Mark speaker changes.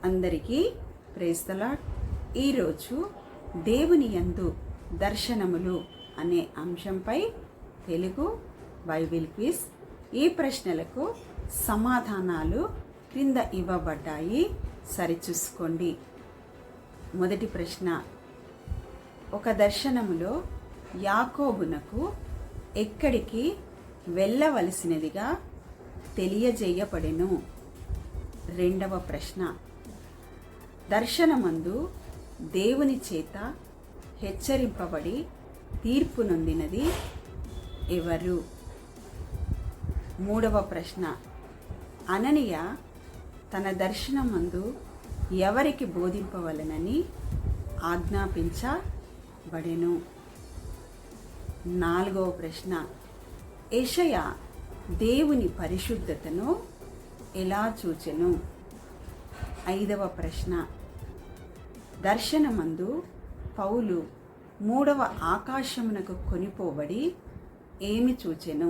Speaker 1: అందరికీ praise the lord. ఈరోజు దేవుని యందు దర్శనములు అనే అంశంపై తెలుగు బైబిల్ క్విజ్. ఈ ప్రశ్నలకు సమాధానాలు క్రింద ఇవ్వబడ్డాయి, సరిచూసుకోండి. మొదటి ప్రశ్న, ఒక దర్శనములో యాకోబునకు ఎక్కడికి వెళ్ళవలసినదిగా తెలియజేయబడెను? రెండవ ప్రశ్న, దర్శనమందు దేవుని చేత హెచ్చరింపబడి తీర్పు నొందినది ఎవరు? మూడవ ప్రశ్న, అననీయ తన దర్శనమందు ఎవరికి బోధింపవలనని ఆజ్ఞాపించబడెను? నాలుగవ ప్రశ్న, యెషయా దేవుని పరిశుద్ధతను ఎలా చూచెను? ఐదవ ప్రశ్న, దర్శనమందు పౌలు మూడవ ఆకాశమునకు కొనిపోబడి ఏమి చూచెను?